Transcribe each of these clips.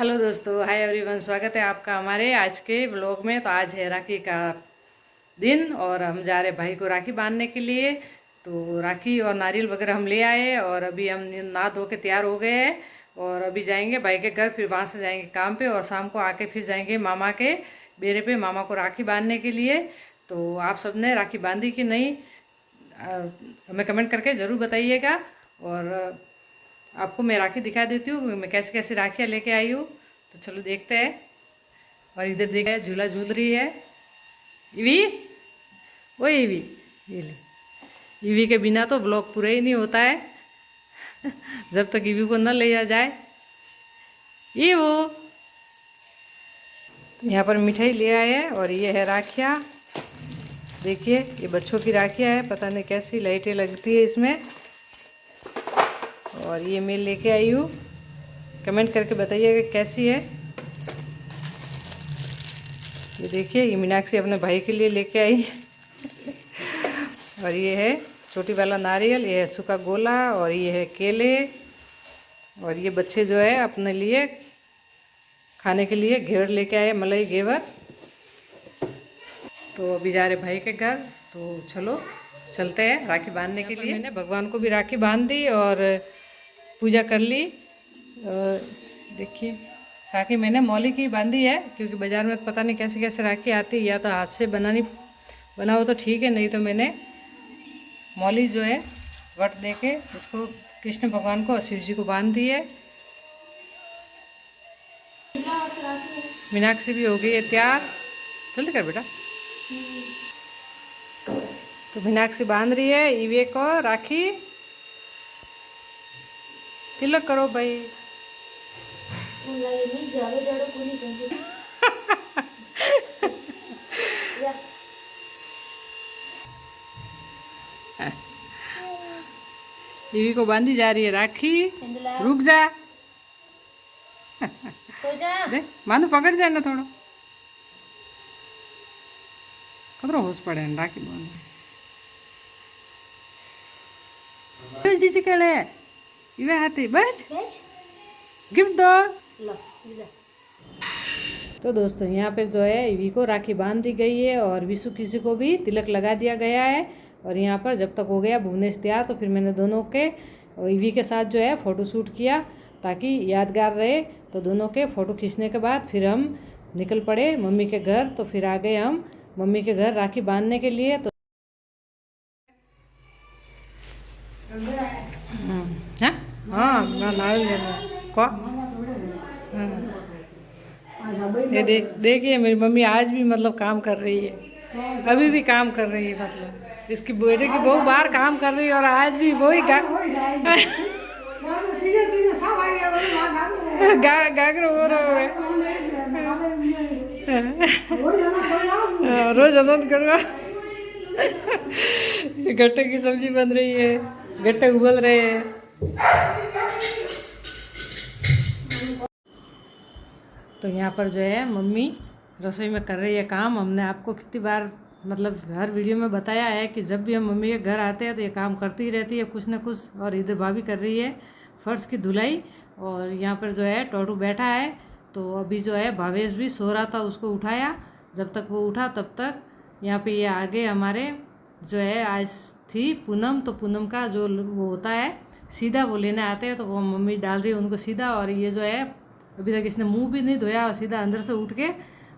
Hello दोस्तों, hi everyone. स्वागत है आपका हमारे आज के ब्लॉग में। तो आज है राखी का दिन और हम जा रहे भाई को राखी बांधने के लिए। तो राखी और नारियल वगैरह हम ले आए और अभी हम नहा धो के तैयार हो गए हैं और अभी जाएंगे भाई के घर। फिर वहाँ से जाएंगे काम पे और शाम को आके फिर जाएंगे मामा के डेरे पे मामा को राखी बांधने के लिए। तो आप सब ने राखी बांधी कि नहीं, हमें कमेंट करके ज़रूर बताइएगा। और आपको मैं राखी दिखा देती हूँ मैं कैसे कैसे राखियाँ लेके आई हूँ। तो चलो देखते हैं। और इधर देखा है झूला झूल रही है ईवी। वो ईवी, ये ले। ईवी के बिना तो ब्लॉग पूरा ही नहीं होता है जब तक ईवी को न ले जाए। ये वो तो यहाँ पर मिठाई ले आए हैं और ये है राखियाँ। देखिए ये बच्चों की राखियाँ है, पता नहीं कैसी लाइटें लगती है इसमें। और ये मैं लेके आई हूँ, कमेंट करके बताइएगा कैसी है। ये देखिए ये मीनाक्षी अपने भाई के लिए लेके आई और ये है छोटी वाला नारियल, ये है सूखा गोला और ये है केले। और ये बच्चे जो है अपने लिए खाने के लिए घेवर लेके आए, मलाई घेवर। तो अभी जा रहे भाई के घर, तो चलो चलते हैं राखी बांधने के लिए। मैंने भगवान को भी राखी बांध दी और पूजा कर ली। देखिए राखी मैंने मौली की बांधी है, क्योंकि बाज़ार में पता नहीं कैसे कैसे राखी आती है, या तो हाथ से बनाओ तो ठीक है, नहीं तो मैंने मौली जो है वट दे के उसको कृष्ण भगवान को और शिव जी को बांध दी है। मीनाक्षी भी हो गई है तैयार, जल्दी कर बेटा। तो मीनाक्षी बांध रही है ईवे को राखी। तिलक करो भाई ईवी को बांधी जा रही है राखी। रुक जा दे मानो पकड़ जाए ना थोड़ा, कतरो होश पड़े राखी बांध जी कले इवे हाथी बच गिफ्ट दो। तो दोस्तों यहाँ पर जो है ईवी को राखी बांध दी गई है और विशु किसी को भी तिलक लगा दिया गया है। और यहाँ पर जब तक हो गया भुवनेश तैयार, तो फिर मैंने दोनों के ईवी के साथ जो है फ़ोटो शूट किया ताकि यादगार रहे। तो दोनों के फ़ोटो खींचने के बाद फिर हम निकल पड़े मम्मी के घर। तो फिर आ गए हम मम्मी के घर राखी बांधने के लिए। तो हाँ नारियल लेना को। ये देखिए मेरी मम्मी आज भी मतलब काम कर रही है, अभी भी काम कर रही है। मतलब इसकी बेटे की बहुत बार काम कर रही है और आज भी वही गागर हो रहा है। रोज आनंद करो। गट्टे की सब्जी बन रही है, गट्टे उबल रहे हैं। तो यहाँ पर जो है मम्मी रसोई में कर रही है काम। हमने आपको कितनी बार मतलब हर वीडियो में बताया है कि जब भी हम मम्मी के घर आते हैं तो ये काम करती ही रहती है कुछ ना कुछ। और इधर भाभी कर रही है फर्श की धुलाई और यहाँ पर जो है टोटू बैठा है। तो अभी जो है भावेश भी सो रहा था, उसको उठाया। जब तक वो उठा तब तक यहाँ पे ये आगे हमारे जो है आज थी पूनम। तो पूनम का जो वो होता है सीधा वो लेने आते हैं, तो वो मम्मी डाल रही है उनको सीधा। और ये जो है अभी तक इसने मुंह भी नहीं धोया और सीधा अंदर से उठ के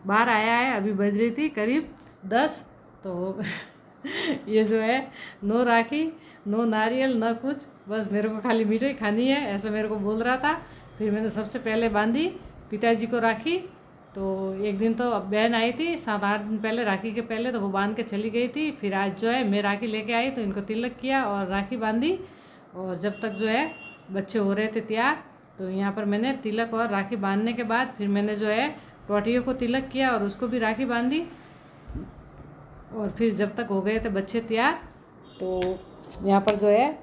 बाहर आया है। अभी बज रही थी करीब 10। तो ये जो है नो राखी नो नारियल न कुछ, बस मेरे को खाली मिठाई खानी है ऐसा मेरे को बोल रहा था। फिर मैंने सबसे पहले बांधी पिताजी को राखी। तो एक दिन तो बहन आई थी 7-8 दिन पहले राखी के पहले, तो वो बांध के चली गई थी। फिर आज जो है मैं राखी लेके आई तो इनको तिलक किया और राखी बांधी। और जब तक जो है बच्चे हो रहे थे तैयार, तो यहाँ पर मैंने तिलक और राखी बांधने के बाद फिर मैंने जो है टोटियों को तिलक किया और उसको भी राखी बांधी। और फिर जब तक हो गए थे बच्चे तैयार, तो यहाँ पर जो है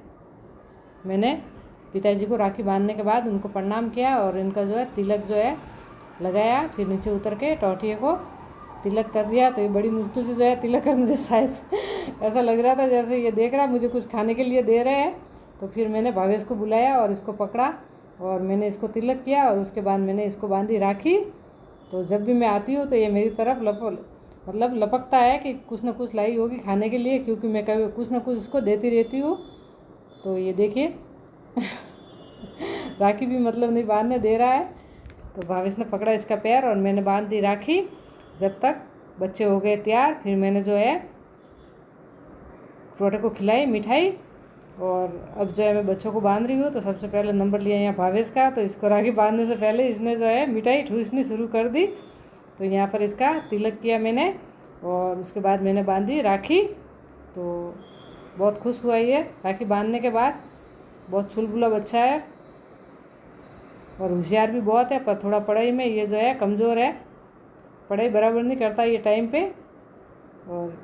मैंने पिताजी को राखी बांधने के बाद उनको प्रणाम किया और इनका जो है तिलक जो है लगाया। फिर नीचे उतर के टोटिए को तिलक कर दिया। तो ये बड़ी मुश्किल से जो है तिलक करने से शायद ऐसा लग रहा था जैसे ये देख रहा मुझे कुछ खाने के लिए दे रहे हैं। तो फिर मैंने भावेश को बुलाया और इसको पकड़ा और मैंने इसको तिलक किया और उसके बाद मैंने इसको बांधी राखी। तो जब भी मैं आती हूँ तो ये मेरी तरफ मतलब लपकता है कि कुछ ना कुछ लाई होगी खाने के लिए, क्योंकि मैं कभी कुछ ना कुछ इसको देती रहती हूँ। तो ये देखिए राखी भी मतलब नहीं बांधने दे रहा है। तो भावेश ने पकड़ा इसका पैर और मैंने बांध दी राखी। जब तक बच्चे हो गए तैयार, फिर मैंने जो है छोटे को खिलाई मिठाई। और अब जो है मैं बच्चों को बांध रही हूँ। तो सबसे पहले नंबर लिया यहाँ भावेश का। तो इसको राखी बांधने से पहले इसने जो है मिठाई ठूसनी शुरू कर दी। तो यहाँ पर इसका तिलक किया मैंने और उसके बाद मैंने बांधी राखी। तो बहुत खुश हुआ ये राखी बांधने के बाद। बहुत चुलबुला बच्चा है और होशियार भी बहुत है, पर थोड़ा पढ़ाई में ये जो है कमज़ोर है, पढ़ाई बराबर नहीं करता ये टाइम पे। और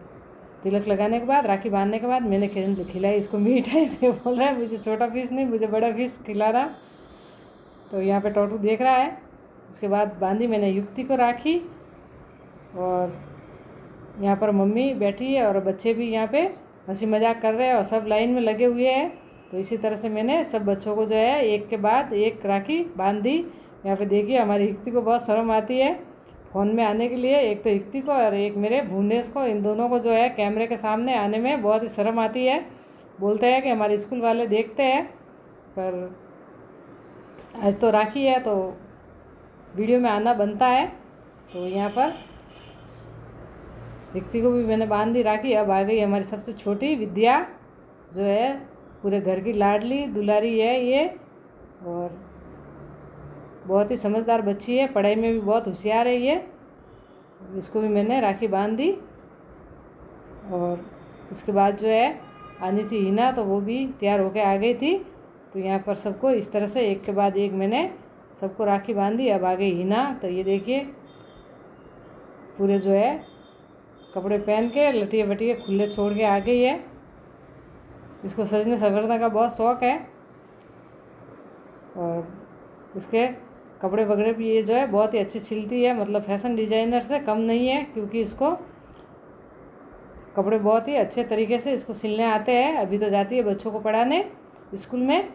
तिलक लगाने के बाद, राखी बांधने के बाद मैंने खिलाई इसको मिठाई। तो बोल रहा है मुझे छोटा पीस नहीं, मुझे बड़ा पीस खिलाना। तो यहाँ पे टोटू देख रहा है। उसके बाद बांधी मैंने युक्ति को राखी और यहाँ पर मम्मी बैठी है और बच्चे भी यहाँ पे हंसी मजाक कर रहे हैं और सब लाइन में लगे हुए हैं। तो इसी तरह से मैंने सब बच्चों को जो है एक के बाद एक राखी बांध दी। यहाँ पे देखिए हमारी युक्ति को बहुत शर्म आती है फ़ोन में आने के लिए। एक तो युक्ति को और एक मेरे भुवनेश को, इन दोनों को जो है कैमरे के सामने आने में बहुत ही शर्म आती है। बोलते हैं कि हमारे स्कूल वाले देखते हैं, पर आज तो राखी है तो वीडियो में आना बनता है। तो यहाँ पर युक्ति को भी मैंने बांध दी राखी। अब आ गई हमारी सबसे छोटी विद्या, जो है पूरे घर की लाडली दुलारी है ये और बहुत ही समझदार बच्ची है, पढ़ाई में भी बहुत होशियार है ये। इसको भी मैंने राखी बांध दी। और उसके बाद जो है आनी थी हिना, तो वो भी तैयार होके आ गई थी। तो यहाँ पर सबको इस तरह से एक के बाद एक मैंने सबको राखी बांधी। अब आ गई हिना। तो ये देखिए पूरे जो है कपड़े पहन के लटिए वटिए खुले छोड़ के आ गई है। इसको सजने संवरने का बहुत शौक़ है और इसके कपड़े वगैरह भी ये जो है बहुत ही अच्छी सिलती है, मतलब फैशन डिज़ाइनर से कम नहीं है, क्योंकि इसको कपड़े बहुत ही अच्छे तरीके से इसको सिलने आते हैं। अभी तो जाती है बच्चों को पढ़ाने स्कूल में।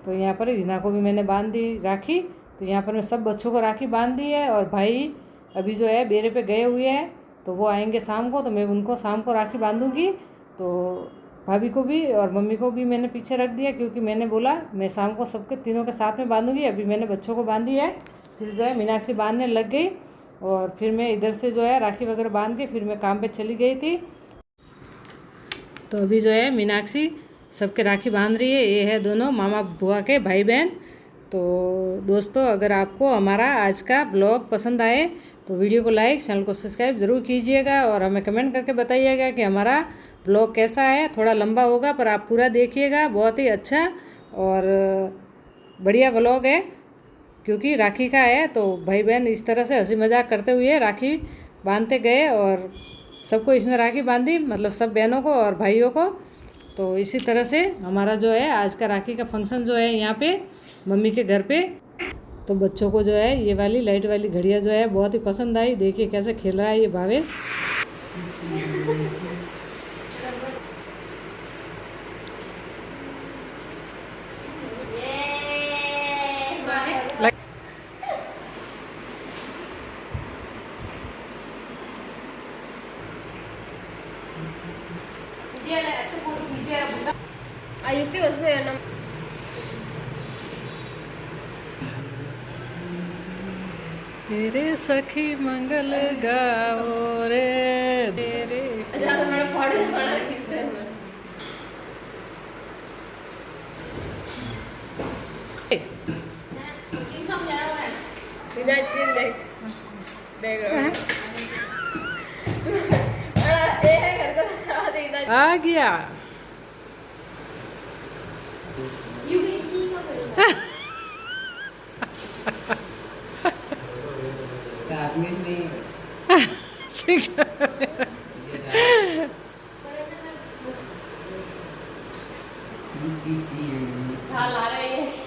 तो यहाँ पर हिना को भी मैंने बांध दी राखी। तो यहाँ पर मैं सब बच्चों को राखी बांध दी है और भाई अभी जो है बेरे पे गए हुए हैं, तो वो आएंगे शाम को, तो मैं उनको शाम को राखी बांधूंगी। तो भाभी को भी और मम्मी को भी मैंने पीछे रख दिया, क्योंकि मैंने बोला मैं शाम को सबके तीनों के साथ में बांधूंगी। अभी मैंने बच्चों को बांधी है। फिर जो है मीनाक्षी बांधने लग गई और फिर मैं इधर से जो है राखी वगैरह बांध के फिर मैं काम पे चली गई थी। तो अभी जो है मीनाक्षी सबके राखी बांध रही है। ये है दोनों मामा बुआ के भाई बहन। तो दोस्तों, अगर आपको हमारा आज का ब्लॉग पसंद आए तो वीडियो को लाइक, चैनल को सब्सक्राइब ज़रूर कीजिएगा और हमें कमेंट करके बताइएगा कि हमारा ब्लॉग कैसा है। थोड़ा लंबा होगा पर आप पूरा देखिएगा, बहुत ही अच्छा और बढ़िया ब्लॉग है, क्योंकि राखी का है। तो भाई बहन इस तरह से हंसी मजाक करते हुए राखी बांधते गए और सबको इसने राखी बांधी, मतलब सब बहनों को और भाइयों को। तो इसी तरह से हमारा जो है आज का राखी का फंक्शन जो है यहाँ पे मम्मी के घर पे। तो बच्चों को जो है ये वाली लाइट वाली घड़ियाँ जो है बहुत ही पसंद आई। देखिए कैसे खेल रहा है ये भावेश। युक्ति उसमें ना तेरे सखी मंगल गाओ रे तेरे। आ गया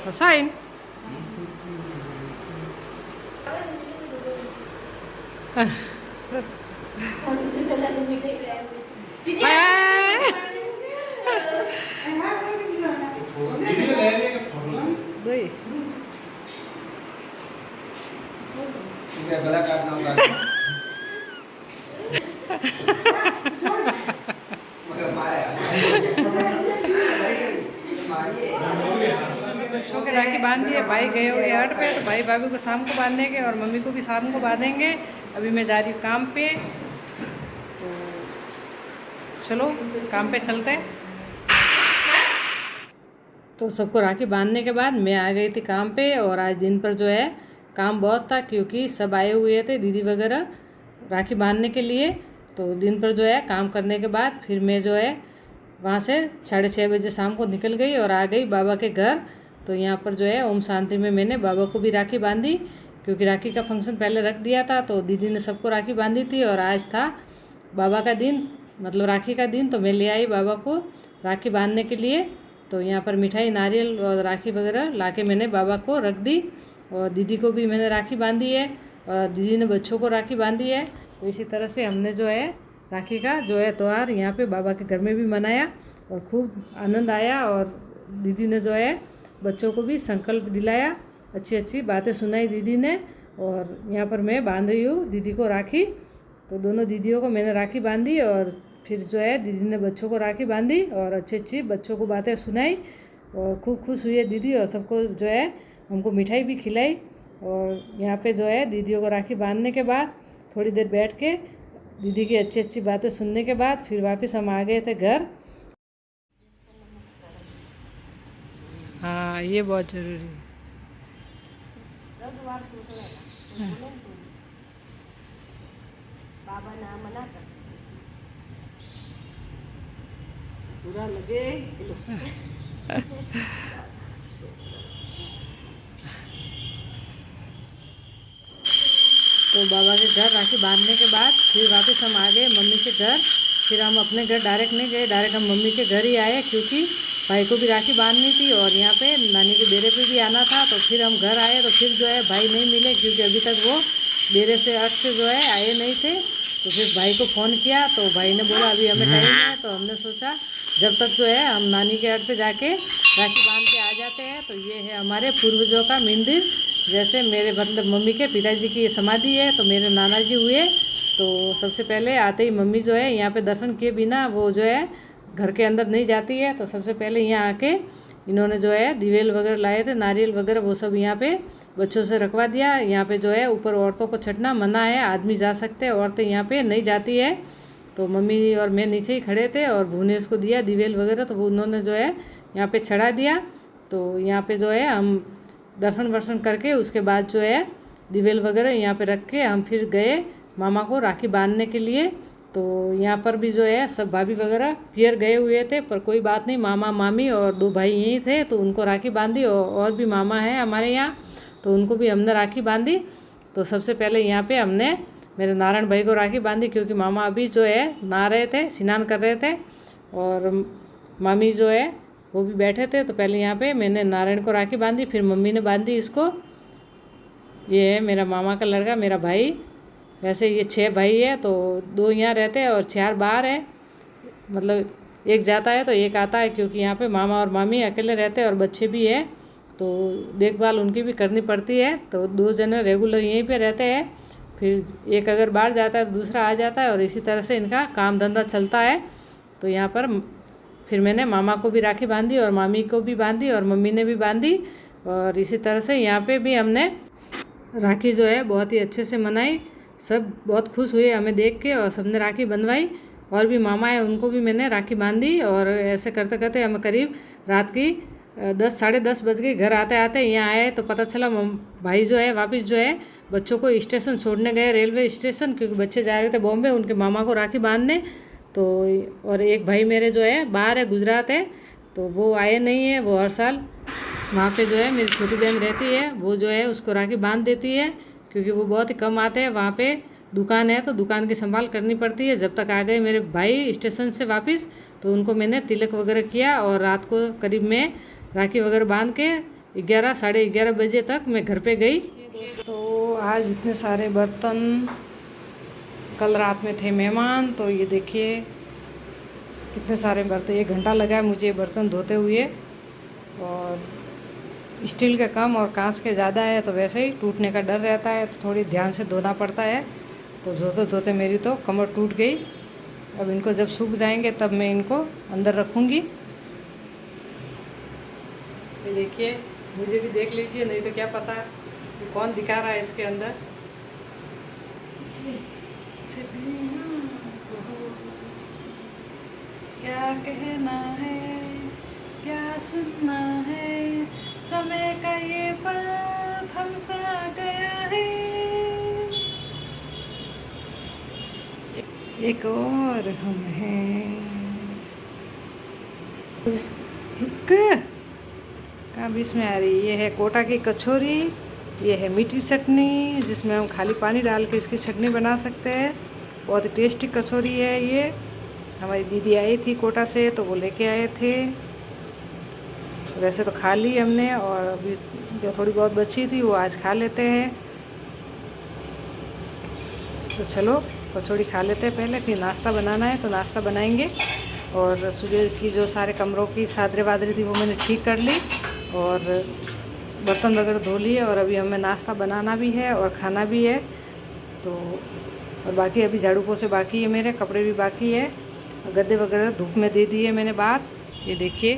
Rasain. इसका गला काटना होगा मगर मारा बच्चों के राखी बांध दिए, भाई गए हुए हट पे, तो भाई भाभी को शाम को बांधेंगे और मम्मी को भी शाम को बांधेंगे। अभी मैं जा रही हूँ काम पे, तो चलो काम पे चलते हैं। तो सबको राखी बांधने के बाद मैं आ गई थी काम पे, और आज दिन पर जो है काम बहुत था, क्योंकि सब आए हुए थे दीदी वगैरह राखी बांधने के लिए। तो दिन पर जो है काम करने के बाद फिर मैं जो है वहाँ से 6:30 बजे शाम को निकल गई और आ गई बाबा के घर। तो यहाँ पर जो है ओम शांति में मैंने बाबा को भी राखी बांधी, क्योंकि राखी का फंक्शन पहले रख दिया था, तो दीदी ने सबको राखी बांधी थी और आज था बाबा का दिन, मतलब राखी का दिन। तो मैं ले आई बाबा को राखी बांधने के लिए। तो यहाँ पर मिठाई, नारियल और राखी वगैरह लाके मैंने बाबा को रख दी, और दीदी को भी मैंने राखी बांधी है, और दीदी ने बच्चों को राखी बांधी है। तो इसी तरह से हमने जो है राखी का जो है त्यौहार यहाँ पे बाबा के घर में भी मनाया, और खूब आनंद आया। और दीदी ने जो है बच्चों को भी संकल्प दिलाया, अच्छी अच्छी बातें सुनाई दीदी ने। और यहाँ पर मैं बांध रही हूँ दीदी को राखी। तो दोनों दीदियों को मैंने राखी बांधी, और फिर जो है दीदी ने बच्चों को राखी बांधी और अच्छी अच्छी बच्चों को बातें सुनाई, और खूब खुश हुई है दीदी, और सबको जो है हमको मिठाई भी खिलाई। और यहाँ पे जो है दीदियों को राखी बांधने के बाद थोड़ी देर बैठ के दीदी की अच्छी अच्छी बातें सुनने के बाद फिर वापस हम आ गए थे घर। हाँ, ये बहुत ज़रूरी है। 10 बार सोचना बाबा ना मना कर पूरा लगे तो बाबा के घर राखी बांधने के बाद फिर वापस हम आ गए मम्मी के घर। फिर हम अपने घर डायरेक्ट नहीं गए, डायरेक्ट हम मम्मी के घर ही आए, क्योंकि भाई को भी राखी बांधनी थी और यहाँ पे नानी के डेरे पे भी आना था। तो फिर हम घर आए, तो फिर जो है भाई नहीं मिले, क्योंकि अभी तक वो डेरे से 8 से जो है आए नहीं थे। तो फिर भाई को फ़ोन किया, तो भाई ने बोला अभी हमें टाइम है। तो हमने सोचा जब तक जो है हम नानी के घर पे जाके राखी बांध के आ जाते हैं। तो ये है हमारे पूर्वजों का मंदिर, जैसे मेरे मतलब मम्मी के पिताजी की ये समाधि है, तो मेरे नाना जी हुए। तो सबसे पहले आते ही मम्मी जो है यहाँ पे दर्शन किए बिना वो जो है घर के अंदर नहीं जाती है। तो सबसे पहले यहाँ आके इन्होंने जो है दिवेल वगैरह लाए थे, नारियल वगैरह, वो सब यहाँ पे बच्चों से रखवा दिया। यहाँ पे जो है ऊपर औरतों को चढ़ना मना है, आदमी जा सकते हैं, औरतें यहाँ पे नहीं जाती है। तो मम्मी और मैं नीचे ही खड़े थे, और भूने उसको दिया दिवेल वगैरह, तो वो उन्होंने जो है यहाँ पे चढ़ा दिया। तो यहाँ पे जो है हम दर्शन वर्शन करके उसके बाद जो है दिवेल वगैरह यहाँ पे रख के हम फिर गए मामा को राखी बांधने के लिए। तो यहाँ पर भी जो है सब भाभी वगैरह पियर गए हुए थे, पर कोई बात नहीं, मामा मामी और 2 भाई यहीं थे, तो उनको राखी बांधी। और भी मामा है हमारे यहाँ, तो उनको भी हमने राखी बांधी। तो सबसे पहले यहाँ पे हमने मेरे नारायण भाई को राखी बांधी, क्योंकि मामा अभी जो है नहा रहे थे, स्नान कर रहे थे, और मामी जो है वो भी बैठे थे। तो पहले यहाँ पे मैंने नारायण को राखी बांधी, फिर मम्मी ने बांधी इसको। ये है मेरा मामा का लड़का, मेरा भाई। वैसे ये 6 भाई है, तो 2 यहाँ रहते हैं और 4 बाहर है, मतलब एक जाता है तो एक आता है, क्योंकि यहाँ पे मामा और मामी अकेले रहते हैं और बच्चे भी हैं, तो देखभाल उनकी भी करनी पड़ती है। तो 2 जने रेगुलर यहीं पे रहते हैं, फिर एक अगर बाहर जाता है तो दूसरा आ जाता है, और इसी तरह से इनका काम धंधा चलता है। तो यहाँ पर फिर मैंने मामा को भी राखी बांधी, और मामी को भी बांधी, और मम्मी ने भी बांधी। और इसी तरह से यहाँ पे भी हमने राखी जो है बहुत ही अच्छे से मनाई। सब बहुत खुश हुए हमें देख के, और सबने राखी बंधवाई। और भी मामा है उनको भी मैंने राखी बांधी, और ऐसे करते करते हमें करीब रात की 10 साढ़े 10 बज गई। घर आते आते यहाँ आए तो पता चला भाई जो है वापस जो है बच्चों को स्टेशन छोड़ने गए, रेलवे स्टेशन, क्योंकि बच्चे जा रहे थे बॉम्बे उनके मामा को राखी बांधने। तो और एक भाई मेरे जो है बाहर है, गुजरात है, तो वो आए नहीं है। वो हर साल वहाँ पे जो है मेरी छोटी बहन रहती है, वो जो है उसको राखी बांध देती है, क्योंकि वो बहुत ही कम आते हैं। वहाँ पे दुकान है, तो दुकान की संभाल करनी पड़ती है। जब तक आ गए मेरे भाई स्टेशन से वापस, तो उनको मैंने तिलक वगैरह किया, और रात को करीब में राखी वगैरह बांध के 11 साढ़े 11 बजे तक मैं घर पे गई। तो आज इतने सारे बर्तन, कल रात में थे मेहमान, तो ये देखिए कितने सारे बर्तन, 1 घंटा लगा है मुझे बर्तन धोते हुए। और स्टील का कम और कांच के ज़्यादा है, तो वैसे ही टूटने का डर रहता है, तो थोड़ी ध्यान से धोना पड़ता है। तो धोते धोते मेरी तो कमर टूट गई। अब इनको जब सूख जाएंगे तब मैं इनको अंदर रखूँगी। ये देखिए, मुझे भी देख लीजिए, नहीं तो क्या पता कि कौन दिखा रहा है इसके अंदर। क्या कहना है, क्या सुनना है, समय का ये पल थम सा गया है। एक और हम हैं। कहाँ बीच में आ रही। ये है कोटा की कचौरी, ये है मीठी चटनी जिसमें हम खाली पानी डाल के इसकी चटनी बना सकते हैं। बहुत ही टेस्टी कचौरी है ये। हमारी दीदी आई थी कोटा से, तो वो लेके आए थे। वैसे तो खा ली हमने, और अभी जो थोड़ी बहुत बची थी वो आज खा लेते हैं। तो चलो कचौड़ी खा लेते हैं पहले, फिर नाश्ता बनाना है तो नाश्ता बनाएंगे। और सुबह की जो सारे कमरों की चादरें वादरें थी वो मैंने ठीक कर ली, और बर्तन वगैरह धो लिए, और अभी हमें नाश्ता बनाना भी है और खाना भी है। तो और बाकी अभी झाड़ू पोछे बाकी है, मेरे कपड़े भी बाकी है। गद्दे वगैरह धूप में दे दिए मैंने बाहर। ये देखिए,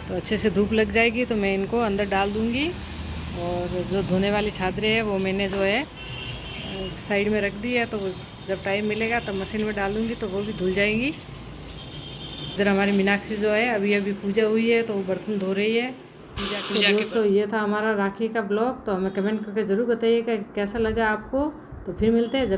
तो अच्छे से धूप लग जाएगी तो मैं इनको अंदर डाल दूँगी। और जो धोने वाली चादरें हैं वो मैंने जो है साइड में रख दी है, तो जब टाइम मिलेगा तब मशीन में डाल दूँगी तो वो भी धुल जाएंगी। इधर हमारी मीनाक्षी जो है अभी पूजा हुई है, तो वो बर्तन धो रही है पूजा के। दोस्तों, ये था हमारा राखी का ब्लॉग। तो हमें कमेंट करके ज़रूर बताइएगा कैसा लगा आपको। तो फिर मिलते हैं जब